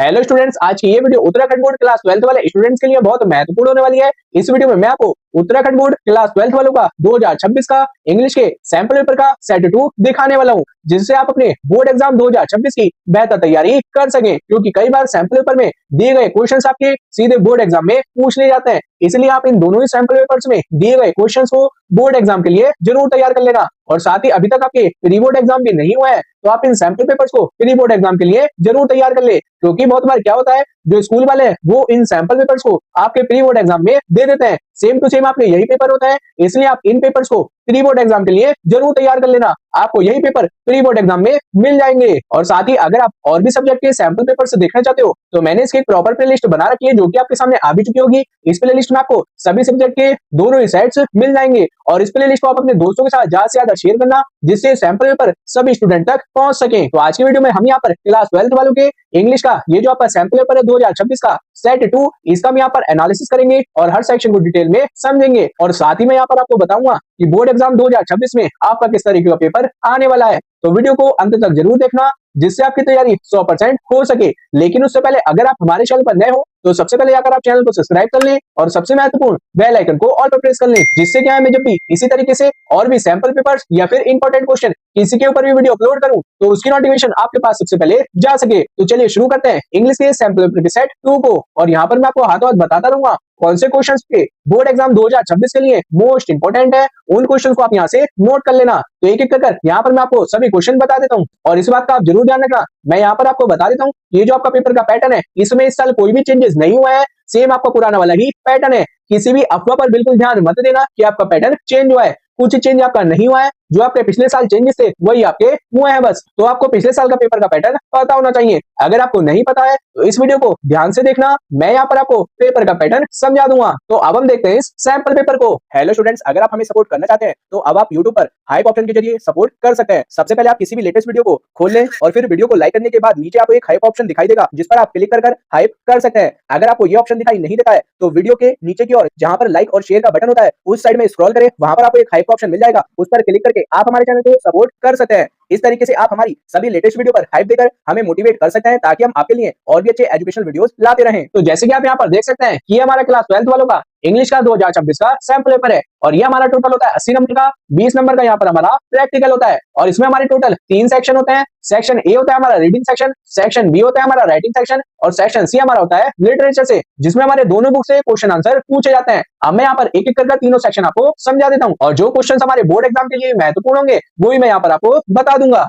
Hello students, आज की ये video Uttarakhand board class 12th वाले स्टूडेंट्स के लिए बहुत महत्वपूर्ण होने वाली है। इस वीडियो में मैं आपको उत्तराखंड बोर्ड क्लास 12th वालों का 2026 का इंग्लिश के सैंपल पेपर का सेट 2 दिखाने वाला हूं, जिससे आप अपने बोर्ड एग्जाम 2026 की बेहतर तैयारी कर सकें। क्योंकि कई बार सैंपल पेपर में दिए गए क्वेश्चंस आपके सीधे बोर्ड एग्जाम में पूछ लिए जाते हैं, इसलिए आप इन दोनों ही सैंपल पेपर्स में दिए गए क्वेश्चंस को बोर्ड एग्जाम के लिए जरूर तैयार कर लेना। और साथ ही अभी तक आपके प्री बोर्ड एग्जाम भी नहीं हुआ है, तो आप इन सैंपल पेपर्स को प्री बोर्ड एग्जाम के लिए जरूर तैयार कर ले। क्योंकि बहुत बार क्या होता है, जो स्कूल वाले हैं वो इन सैंपल पेपर्स को आपके प्री बोर्ड एग्जाम में दे देते हैं। सेम टू सेम आपके यही पेपर होता है, इसलिए आप इन पेपर्स को प्री बोर्ड एग्जाम के लिए जरूर तैयार कर लेना। आपको यही पेपर प्री बोर्ड एग्जाम में मिल जाएंगे। और साथ ही अगर आप और भी सब्जेक्ट के सैंपल पेपर से देखना चाहते हो, तो मैंने इसकी एक प्रॉपर प्लेलिस्ट बना रखी है, जो कि आपके सामने आ भी चुकी होगी। इस प्लेलिस्ट में आपको सभी सब्जेक्ट के दोनों ही सेट्स मिल जाएंगे। और इस प्लेलिस्ट को आप अपने दोस्तों के साथ ज्यादा से ज्यादा शेयर करना, जिससे सैंपल पेपर सभी स्टूडेंट तक पहुंच सके। तो आज की वीडियो में हम यहाँ पर क्लास 12th वालों के इंग्लिश का ये जो आपका सैंपल पेपर है 2026 का सेट 2, इसका हम यहाँ पर एनालिसिस करेंगे और हर सेक्शन को डिटेल में समझेंगे। और साथ ही मैं यहाँ पर आपको बताऊंगा कि बोर्ड एग्जाम 2026 में आपका किस तरीके का पेपर आने वाला है। तो वीडियो को अंत तक जरूर देखना, जिससे आपकी तैयारी 100% हो सके। लेकिन उससे पहले अगर आप हमारे चैनल पर नए हो, तो सबसे पहले आकर आप चैनल को सब्सक्राइब कर लें और सबसे महत्वपूर्ण बेल आइकन को ऑल पर प्रेस कर लें, जिससे क्या है, मैं जब भी इसी तरीके से और भी सैंपल पेपर्स या फिर इंपॉर्टेंट क्वेश्चन किसी के ऊपर भी वीडियो अपलोड करूं, तो उसकी नोटिफिकेशन आपके पास सबसे पहले जा सके। तो चलिए शुरू करते हैं इंग्लिश के सैंपल पेपर के सेट 2 को। और यहाँ पर मैं आपको हाथों हाथ बताता रहूंगा कौन से क्वेश्चंस के बोर्ड एग्जाम 2026 के लिए मोस्ट इंपोर्टेंट है। उन क्वेश्चंस को आप यहाँ से नोट कर लेना। तो एक एक कर यहाँ पर मैं आपको सभी क्वेश्चन बता देता हूँ। और इस बात का आप जरूर ध्यान रखना, मैं यहाँ पर आपको बता देता हूँ, ये जो आपका पेपर का पैटर्न है, इसमें इस साल कोई भी चेंजेस नहीं हुआ है। सेम आपका पुराना वाला ही पैटर्न है। किसी भी अफवाह पर बिल्कुल ध्यान मत देना कि आपका पैटर्न चेंज हुआ है। कुछ चेंज आपका नहीं हुआ है, जो आपके पिछले साल चेंजेस थे वही आपके हुए हैं बस। तो आपको पिछले साल का पेपर का पैटर्न पता होना चाहिए। अगर आपको नहीं पता है तो इस वीडियो को ध्यान से देखना, मैं यहाँ पर आपको पेपर का पैटर्न समझा दूंगा। तो अब हम देखते हैं इस सैंपल पेपर को। हेलो स्टूडेंट्स, अगर आप हमें सपोर्ट करना चाहते हैं, तो अब आप यूट्यूब पर हाइप ऑप्शन के जरिए सपोर्ट कर सकते हैं। सबसे पहले आप किसी भी लेटेस्ट वीडियो को खोल लें और फिर वीडियो को लाइक करने के बाद नीचे आपको एक हाइप ऑप्शन दिखाई देगा, जिस पर आप क्लिक कर हाइप कर सकते हैं। अगर आपको ये ऑप्शन दिखाई नहीं देता है, तो वीडियो के नीचे की ओर जहां पर लाइक और शेयर का बटन होता है, उस साइड में स्क्रॉल करें, वहां पर आपको एक हाइप ऑप्शन मिल जाएगा, उस पर क्लिक करके आप हमारे चैनल को सपोर्ट कर सकते हैं। इस तरीके से आप हमारी सभी लेटेस्ट वीडियो पर हाइप देकर हमें मोटिवेट कर सकते हैं, ताकि हम आपके लिए और भी अच्छे एजुकेशनल वीडियोस लाते रहें। तो जैसे कि आप यहाँ पर देख सकते हैं कि हमारा क्लास 12th वालों का इंग्लिश का 2026 का सैंपल पेपर है। और ये हमारा टोटल होता है 80 नंबर का, 20 नंबर का यहाँ पर हमारा प्रैक्टिकल होता है। और इसमें हमारे टोटल 3 सेक्शन होते हैं। सेक्शन ए होता है हमारा रीडिंग सेक्शन, सेक्शन बी होता है हमारा राइटिंग सेक्शन, और सेक्शन सी हमारा होता है लिटरेचर से, जिसमें हमारे दोनों बुक से क्वेश्चन आंसर पूछे जाते हैं। अब मैं यहाँ पर एक एक कर तीनों सेक्शन आपको समझा देता हूँ, और जो क्वेश्चन हमारे बोर्ड एग्जाम के लिए महत्वपूर्ण होंगे वो भी मैं यहाँ पर आपको बता दूंगा।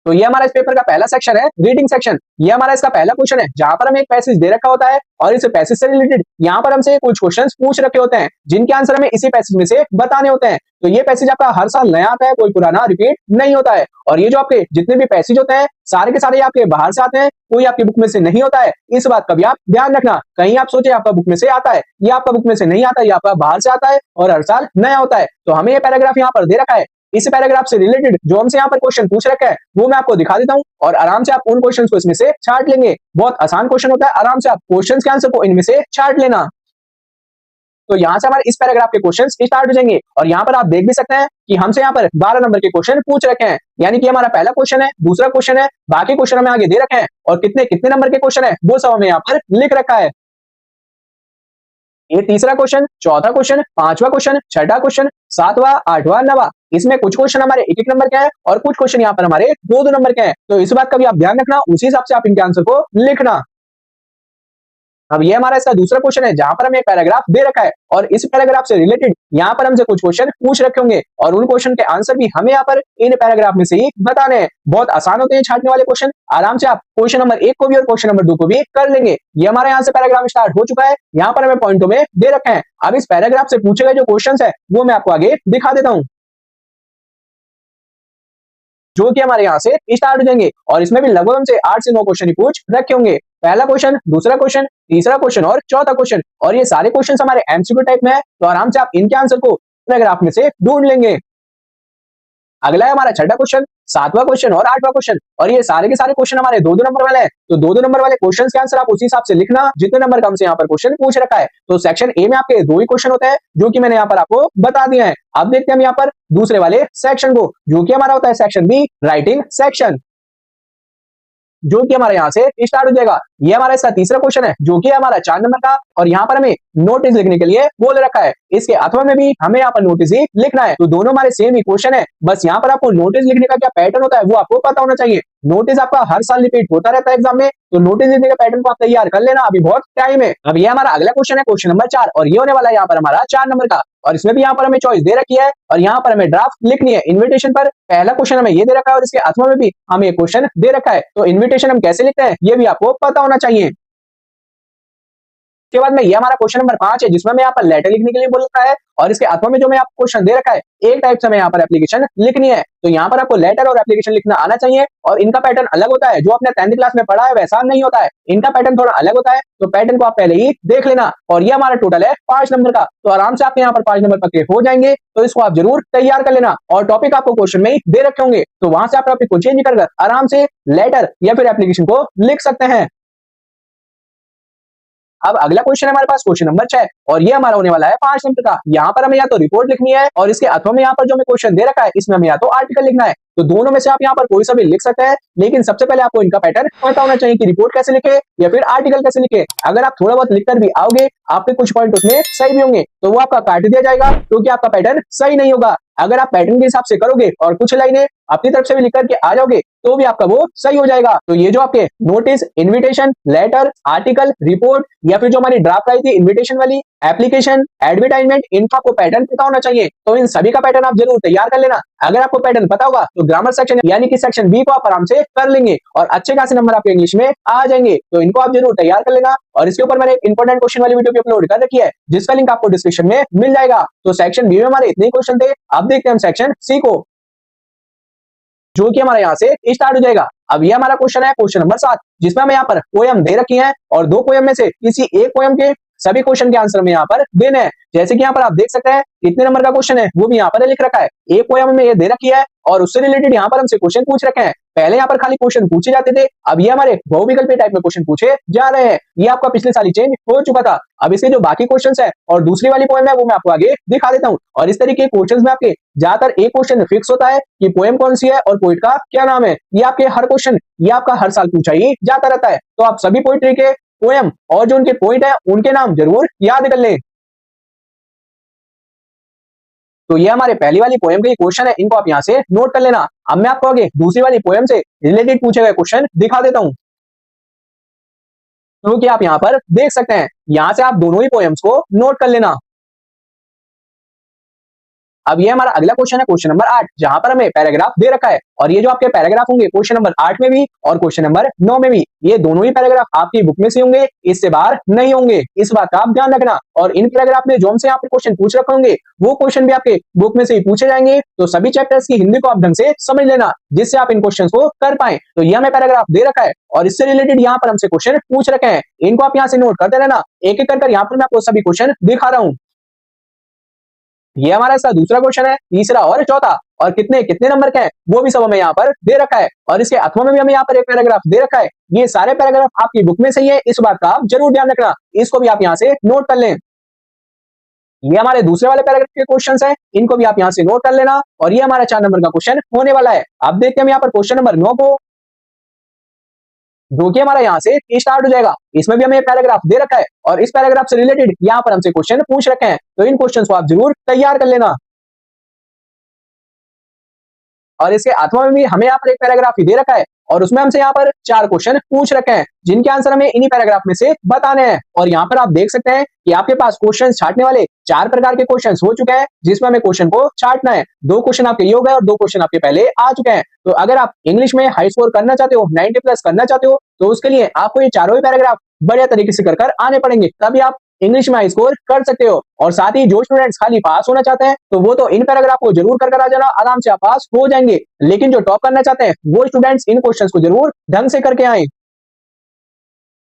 तो ये हमारा इस पेपर का पहला सेक्शन है, रीडिंग सेक्शन। ये हमारा इसका पहला क्वेश्चन है, जहां पर हमें एक पैसेज दे रखा होता है और इस पैसेज से रिलेटेड यहाँ पर हमसे कुछ क्वेश्चंस पूछ रखे होते हैं, जिनके आंसर हमें इसी पैसेज में से बताने होते हैं। तो ये पैसेज आपका हर साल नया आता है, कोई पुराना रिपीट नहीं होता है। और ये जो आपके जितने भी पैसेज होते हैं, सारे के सारे आपके बाहर से आते हैं, कोई आपकी बुक में से नहीं होता है। इस बात का भी आप ध्यान रखना, कहीं आप सोचे आपका बुक में से आता है, या आपका बुक में से नहीं आता है, या आपका बाहर से आता है और हर साल नया होता है। तो हमें ये पैराग्राफ यहाँ पर दे रखा है, इस पैराग्राफ से रिलेटेड जो हमसे यहाँ पर क्वेश्चन पूछ रखा है वो मैं आपको दिखा देता हूँ, और आराम से आप उन क्वेश्चंस को इसमें से छांट लेंगे। बहुत आसान क्वेश्चन होता है, आराम से आप क्वेश्चंस के आंसर को इनमें से छांट लेना। तो यहाँ से हमारे इस पैराग्राफ के क्वेश्चंस स्टार्ट हो जाएंगे। और यहाँ पर आप देख भी सकते हैं कि हमसे यहाँ पर 12 नंबर के क्वेश्चन पूछ रखे हैं, यानी कि हमारा पहला क्वेश्चन है, दूसरा क्वेश्चन है, बाकी क्वेश्चन हमें आगे दे रखे हैं, और कितने कितने नंबर के क्वेश्चन है वो सब हमें यहाँ पर लिख रखा है। ये तीसरा क्वेश्चन, चौथा क्वेश्चन, पांचवा क्वेश्चन, छठा क्वेश्चन, सातवां, आठवां, नवा। इसमें कुछ क्वेश्चन हमारे एक एक नंबर के हैं और कुछ क्वेश्चन यहाँ पर हमारे दो दो नंबर के हैं। तो इस बात का भी आप ध्यान रखना, उसी हिसाब से आप इनके आंसर को लिखना। अब ये हमारा इसका दूसरा क्वेश्चन है, जहां पर हमें पैराग्राफ दे रखा है, और इस पैराग्राफ से रिलेटेड यहाँ पर हमसे कुछ क्वेश्चन पूछ रखे होंगे, और उन क्वेश्चन के आंसर भी हमें यहाँ पर इन पैराग्राफ में से ही बताने हैं। बहुत आसान होते हैं छांटने वाले क्वेश्चन, आराम से आप क्वेश्चन नंबर 1 को भी और क्वेश्चन नंबर 2 को भी कर लेंगे। ये हमारे यहाँ से पैराग्राफ स्टार्ट हो चुका है, यहाँ पर हमें पॉइंटों में दे रखे हैं। अब इस पैराग्राफ से पूछे गए जो क्वेश्चन है वो मैं आपको आगे दिखा देता हूँ, जो कि हमारे यहाँ से स्टार्ट हो जाएंगे। और इसमें भी लगभग हमसे 8 से 9 क्वेश्चन ही पूछ रखे होंगे। पहला क्वेश्चन, दूसरा क्वेश्चन, तीसरा क्वेश्चन और चौथा क्वेश्चन। और ये सारे क्वेश्चन हमारे एमसीक्यू टाइप में है, तो आराम से आप इनके आंसर को पैराग्राफ में से ढूंढ लेंगे। अगला है हमारा छठा क्वेश्चन, सातवां क्वेश्चन और आठवां क्वेश्चन। और ये सारे के सारे क्वेश्चन हमारे दो दो नंबर वाले हैं, तो दो दो नंबर वाले क्वेश्चन के आंसर आप उसी हिसाब से लिखना जितने नंबर का हमसे यहाँ पर क्वेश्चन पूछ रखा है। तो सेक्शन ए में आपके 2 ही क्वेश्चन होते हैं, जो कि मैंने यहाँ पर आपको बता दिया है। अब देखते हैं हम यहाँ पर दूसरे वाले सेक्शन को, जो कि हमारा होता है सेक्शन बी, राइटिंग सेक्शन। जो कि हमारे यहाँ से स्टार्ट हो जाएगा। ये हमारा इसका तीसरा क्वेश्चन है जो कि हमारा 4 नंबर का, और यहाँ पर हमें नोटिस लिखने के लिए बोल रखा है। इसके अथवा में भी हमें यहाँ पर नोटिस ही लिखना है। तो दोनों हमारे सेम ही क्वेश्चन है, बस यहाँ पर आपको नोटिस लिखने का क्या पैटर्न होता है वो आपको पता होना चाहिए। नोटिस आपका हर साल रिपीट होता रहता है एग्जाम में, तो नोटिस लिखने का पैटर्न को आप तैयार कर लेना, अभी बहुत टाइम है। अब ये हमारा अगला क्वेश्चन है, क्वेश्चन नंबर 4, और ये होने वाला है यहाँ पर हमारा 4 नंबर का, और इसमें भी यहाँ पर हमें चॉइस दे रखी है, और यहाँ पर हमें ड्राफ्ट लिखनी है। इन्विटेशन पर पहला क्वेश्चन हमें ये दे रखा है, और इसके अथवा में भी हमें एक क्वेश्चन दे रखा है। तो इन्विटेशन हम कैसे लिखते हैं ये भी आपको पता होना चाहिए। उसके बाद में ये हमारा क्वेश्चन नंबर 5 है, जिसमें हमें यहाँ पर लेटर लिखने के लिए बोल रखा है, और इसके अथवा में जो हमें आपको क्वेश्चन दे रखा है, एक टाइप से हमें यहाँ पर एप्लीकेशन लिखनी है। तो यहाँ पर आपको लेटर और एप्लीकेशन लिखना आना चाहिए, और इनका पैटर्न अलग होता है। जो आपने 10th क्लास में पढ़ा है वैसा नहीं होता है, इनका पैटर्न थोड़ा अलग होता है। तो पैटर्न को आप पहले ही देख लेना। और ये हमारा टोटल है 5 नंबर का, तो आराम से आपके यहाँ पर 5 नंबर पक्के हो जाएंगे। तो इसको आप जरूर तैयार कर लेना, और टॉपिक आपको क्वेश्चन में ही दे रखे होंगे, तो वहां से आप टॉपिक को चेंज कर आराम से लेटर या फिर एप्लीकेशन को लिख सकते हैं। अब अगला क्वेश्चन है हमारे पास क्वेश्चन नंबर 6, और ये हमारा होने वाला है 5 नंबर का। यहाँ पर हमें या तो रिपोर्ट लिखनी है, और इसके अथवा में यहाँ पर जो हमें क्वेश्चन दे रखा है इसमें हमें या तो आर्टिकल लिखना है। तो दोनों में से आप यहाँ पर कोई सा भी लिख सकते हैं, लेकिन सबसे पहले आपको इनका पैटर्न पता होना चाहिए कि रिपोर्ट कैसे लिखे या फिर आर्टिकल कैसे लिखे। अगर आप थोड़ा बहुत लिखकर भी आओगे, आपके कुछ पॉइंट उसमें सही भी होंगे, तो वो आपका काट दिया जाएगा, क्योंकि आपका पैटर्न सही नहीं होगा। अगर आप पैटर्न के हिसाब से करोगे और कुछ लाइनें अपनी तरफ से भी लिख करके आ जाओगे, तो भी आपका वो सही हो जाएगा। तो ये जो आपके notice, invitation, letter, article, report, या फिर जो हमारी ड्राफ्ट आई थी इन्विटेशन वाली, एप्लीकेशन, एडवर्टाइजमेंट, इनका आपको पैटर्न पता होना चाहिए। तो इन सभी का पैटर्न आप जरूर तैयार कर लेना। अगर आपको पैटर्न पता होगा तो ग्रामर सेक्शन यानी कि सेक्शन बी को आप आराम से कर लेंगे, और अच्छे खासे नंबर आपके इंग्लिश में आ जाएंगे। तो इनको आप जरूर तैयार कर लेना। और इसके ऊपर मैंने एक इंपॉर्टेंट क्वेश्चन वाली वीडियो भी अपलोड कर रखी है, जिसका लिंक आपको डिस्क्रिप्शन में मिल जाएगा। तो सेक्शन बी में हमारे इतने क्वेश्चन थे, अब देखते हैं हम सेक्शन सी को, जो कि हमारे यहाँ से स्टार्ट हो जाएगा। अब ये हमारा क्वेश्चन है क्वेश्चन नंबर 7, जिसमें हमें यहाँ पर पोयम दे रखी है, और 2 पोयम में से किसी एक पोयम के सभी क्वेश्चन के आंसर में यहाँ पर देने हैं। जैसे कि यहाँ पर आप देख सकते हैं कितने नंबर का क्वेश्चन है वो भी यहाँ पर लिख रखा है। एक पोयम में ये दे रखी है, और उससे रिलेटेड यहाँ पर हमसे क्वेश्चन पूछ रखे हैं। पहले यहाँ पर खाली क्वेश्चन पूछे जाते थे, अब ये हमारे बहुविकल्पीय टाइप में क्वेश्चन पूछे जा रहे हैं। ये आपका पिछले साल ही चेंज हो चुका था। अब इसके जो बाकी क्वेश्चंस है और दूसरी वाली पोयम है वो मैं आपको आगे दिखा देता हूँ। और इस तरीके के क्वेश्चंस में आपके ज्यादातर एक क्वेश्चन फिक्स होता है कि पोयम कौन सी है और पोइट का क्या नाम है। ये आपके हर क्वेश्चन ये आपका हर साल पूछा ही जाता रहता है। तो आप सभी पोइट्री के पोयम और जो उनके पोइट है उनके नाम जरूर याद कर लें। तो ये हमारे पहली वाली पोयम के क्वेश्चन है, इनको आप यहाँ से नोट कर लेना। अब मैं आपको आगे दूसरी वाली पोयम से रिलेटेड पूछे गए क्वेश्चन दिखा देता हूँ, क्योंकि आप यहाँ पर देख सकते हैं। यहाँ से आप दोनों ही पोयम्स को नोट कर लेना। अब ये हमारा अगला क्वेश्चन है क्वेश्चन नंबर 8, जहां पर हमें पैराग्राफ दे रखा है। और ये जो आपके पैराग्राफ होंगे क्वेश्चन नंबर 8 में भी और क्वेश्चन नंबर 9 में भी, ये दोनों ही पैराग्राफ आपकी बुक में से होंगे, इससे बाहर नहीं होंगे। इस बात का आप ध्यान रखना। और इन पैराग्राफ में जो हमसे यहाँ पे क्वेश्चन पूछ रखे होंगे वो क्वेश्चन भी आपके बुक में से ही पूछे जाएंगे। तो सभी चैप्टर्स की हिंदी को आप ढंग से समझ लेना, जिससे आप इन क्वेश्चन को कर पाए। तो ये हमें पैराग्राफ दे रखा है और इससे रिलेटेड यहाँ पर हमसे क्वेश्चन पूछ रखे हैं, इनको आप यहाँ से नोट करते रहना। एक एक कर यहाँ पर मैं आपको सभी क्वेश्चन दिखा रहा हूँ। ये हमारा इसका दूसरा क्वेश्चन है, तीसरा और चौथा, और कितने कितने नंबर के हैं वो भी सब हमें यहाँ पर दे रखा है। और इसके अथवा में भी हमें यहाँ पर एक पैराग्राफ दे रखा है। ये सारे पैराग्राफ आपकी बुक में से ही है, इस बात का आप जरूर ध्यान रखना। इसको भी आप यहाँ से नोट कर लें। ये हमारे दूसरे वाले पैराग्राफ के क्वेश्चंस हैं, इनको भी आप यहाँ से नोट कर लेना। और ये हमारा 4 नंबर का क्वेश्चन होने वाला है। अब देखते हैं हम यहाँ पर क्वेश्चन नंबर 9 को, जो कि हमारा यहाँ से स्टार्ट हो जाएगा। इसमें भी हमें एक पैराग्राफ दे रखा है और इस पैराग्राफ से रिलेटेड यहाँ पर हमसे क्वेश्चन पूछ रखे हैं। तो इन क्वेश्चंस को आप जरूर तैयार कर लेना। और इसके अथवा में भी हमें यहाँ पर एक पैराग्राफ ही दे रखा है और उसमें हमसे यहाँ पर 4 क्वेश्चन पूछ रखे हैं, जिनके आंसर हमें इन्हीं पैराग्राफ में से बताने हैं। और यहाँ पर आप देख सकते हैं कि आपके पास क्वेश्चन छाटने वाले 4 प्रकार के क्वेश्चन हो चुके हैं, जिसमें हमें क्वेश्चन को छाटना है। 2 क्वेश्चन आपके ये हो गए और 2 क्वेश्चन आपके पहले आ चुके हैं। तो अगर आप इंग्लिश में हाई स्कोर करना चाहते हो, 90 प्लस करना चाहते हो, तो उसके लिए आपको ये चारों ही पैराग्राफ बढ़िया तरीके से कर आने पड़ेंगे, तभी आप इंग्लिश में हाई स्कोर कर सकते हो। और साथ ही जो स्टूडेंट्स खाली पास होना चाहते हैं तो वो तो इन पैराग्राफ को जरूर कर आ जाना, आराम से आप पास हो जाएंगे। लेकिन जो टॉप करना चाहते हैं वो स्टूडेंट्स इन क्वेश्चंस को जरूर ढंग से करके आए।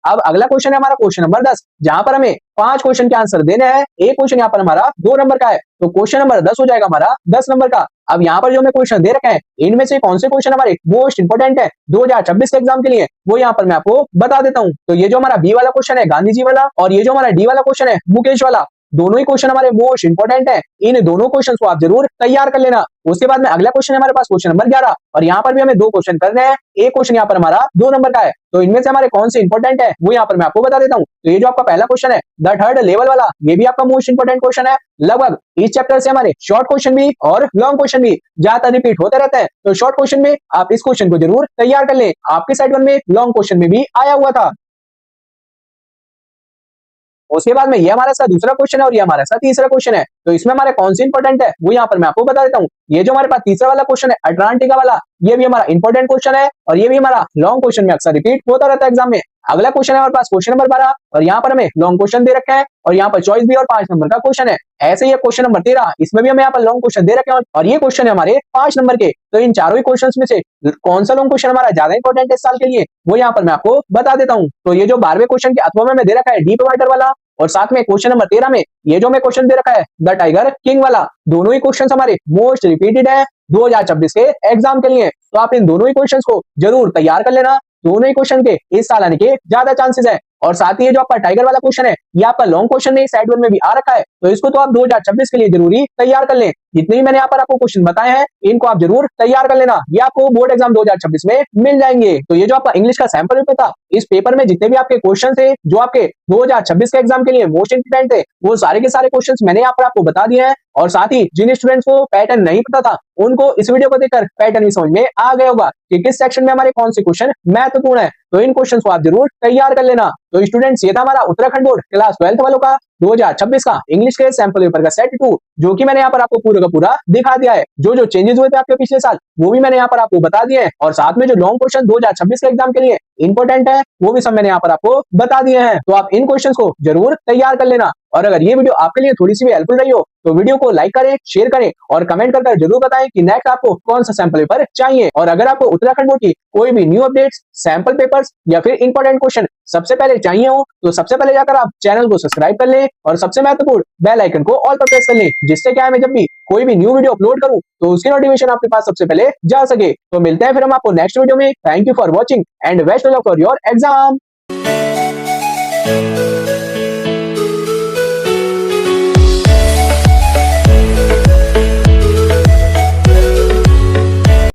अब अगला क्वेश्चन है हमारा क्वेश्चन नंबर 10, जहां पर हमें 5 क्वेश्चन के आंसर देने हैं। एक क्वेश्चन यहाँ पर हमारा 2 नंबर का है, तो क्वेश्चन नंबर 10 हो जाएगा हमारा 10 नंबर का। अब यहाँ पर जो हमें क्वेश्चन दे रखे हैं, इनमें से कौन से क्वेश्चन हमारे मोस्ट इंपोर्टेंट है 2026 के एग्जाम के लिए, वो यहाँ पर मैं आपको बता देता हूँ। तो ये जो हमारा बी वाला क्वेश्चन है गांधी जी वाला, और ये जो हमारा डी वाला क्वेश्चन है मुकेश वाला, दोनों ही क्वेश्चन हमारे मोस्ट इंपोर्टेंट है, इन दोनों क्वेश्चन को आप जरूर तैयार कर लेना। उसके बाद में अगला क्वेश्चन है हमारे पास क्वेश्चन नंबर 11 और यहाँ पर भी हमें दो क्वेश्चन करने हैं। एक क्वेश्चन यहाँ पर हमारा 2 नंबर का है, तो इनमें से हमारे कौन से इंपोर्टेंट है वो यहाँ पर मैं आपको बता देता हूँ। तो ये जो आपका पहला क्वेश्चन है द थर्ड लेवल वाला, ये भी आपका मोस्ट इंपोर्टेंट क्वेश्चन है। लगभग इस चैप्टर से हमारे शॉर्ट क्वेश्चन भी और लॉन्ग क्वेश्चन भी ज्यादा रिपीट होते रहते हैं, तो शॉर्ट क्वेश्चन में आप इस क्वेश्चन को जरूर तैयार कर लें। आपके साइड वन में लॉन्ग क्वेश्चन में भी आया हुआ था। उसके बाद में ये हमारा सा दूसरा क्वेश्चन है और ये हमारा सा तीसरा क्वेश्चन है, तो इसमें हमारे कौन सी इंपोर्टेंट है वो यहाँ पर मैं आपको बता देता हूँ। ये जो हमारे पास तीसरा वाला क्वेश्चन है अटलांटिका वाला, ये भी हमारा इंपोर्टेंट क्वेश्चन है और ये भी हमारा लॉन्ग क्वेश्चन में अक्सर रिपीट होता रहता है एग्जाम में। अगला क्वेश्चन है हमारे पास क्वेश्चन नंबर 12 और यहाँ पर हमें लॉन्ग क्वेश्चन दे रखे हैं और यहाँ पर चॉइस भी और 5 नंबर का क्वेश्चन है। ऐसे ही क्वेश्चन नंबर 13, इसमें भी हमें यहाँ पर लॉन्ग क्वेश्चन दे रखे हैं और ये क्वेश्चन है हमारे 5 नंबर के। तो इन चारों ही क्वेश्चन में से कौन सा लॉन्ग क्वेश्चन हमारा ज्यादा इंपॉर्टेंट है इस साल के लिए वो यहाँ पर मैं आपको बता देता हूँ। तो ये जो 12वें क्वेश्चन के अथवा में दे रखा है डीप वाटर वाला और साथ में क्वेश्चन नंबर 13 में ये जो हमें क्वेश्चन दे रखा है द टाइगर किंग वाला, दोनों ही क्वेश्चन हमारे मोस्ट रिपीटेड है 2026 के एग्जाम के लिए। तो आप इन दोनों ही क्वेश्चन को जरूर तैयार कर लेना, दोनों ही क्वेश्चन के इस साल आने के ज्यादा चांसेस है। और साथ ही ये जो आपका टाइगर वाला क्वेश्चन है ये आपका लॉन्ग क्वेश्चन नहीं साइड वन में भी आ रखा है, तो इसको तो आप 2026 के लिए जरूरी तैयार कर लें। जितने भी मैंने यहाँ पर आपको क्वेश्चन बताए हैं इनको आप जरूर तैयार कर लेना, ये आपको बोर्ड एग्जाम 2026 में मिल जाएंगे। तो ये जो आपका इंग्लिश का सैंपल पेपर था, इस पेपर में जितने भी आपके क्वेश्चन थे जो आपके 2026 के एग्जाम के लिए मोस्ट इंपोर्टेंट थे, वो सारे के सारे क्वेश्चन मैंने यहाँ पर आपको बता दिए हैं। और साथ ही जिन स्टूडेंट्स को पैटर्न नहीं पता था उनको इस वीडियो को देखकर पैटर्न भी समझ में आ गया होगा कि किस सेक्शन में हमारे कौन से क्वेश्चन महत्वपूर्ण है। तो इन क्वेश्चन को आप जरूर तैयार कर लेना। तो स्टूडेंट्स ये था हमारा उत्तराखंड बोर्ड क्लास 12th वालों का 2026 का इंग्लिश के सैंपल पेपर का सेट 2, जो कि मैंने यहाँ पर आपको पूरा का पूरा दिखा दिया है। जो जो चेंजेस हुए थे आपके पिछले साल वो भी मैंने यहाँ पर आपको बता दिए हैं और साथ में जो लॉन्ग क्वेश्चन 2026 के एग्जाम के लिए इंपोर्टेंट है वो भी सब मैंने यहाँ पर आपको बता दिए हैं। तो आप इन क्वेश्चन को जरूर तैयार कर लेना। और अगर ये वीडियो आपके लिए थोड़ी सी भी हेल्पफुल रही हो तो वीडियो को लाइक करें, शेयर करें और कमेंट कर जरूर बताएं कि नेक्स्ट आपको कौन सा सैंपल पेपर चाहिए। और अगर आपको उत्तराखंड बोर्ड की कोई भी न्यू अपडेट्स, सैंपल पेपर्स या फिर इंपॉर्टेंट क्वेश्चन सबसे पहले चाहिए हो तो सबसे पहले जाकर आप चैनल को सब्सक्राइब कर लें और सबसे महत्वपूर्ण बेल आइकन को ऑल पर प्रेस कर लें, जिससे क्या है मैं जब भी कोई भी न्यू वीडियो अपलोड करूं तो उसकी नोटिफिकेशन आपके पास सबसे पहले जा सके। तो मिलते हैं फिर हम आपको नेक्स्ट वीडियो में। Thank you for watching and best of luck for your exam.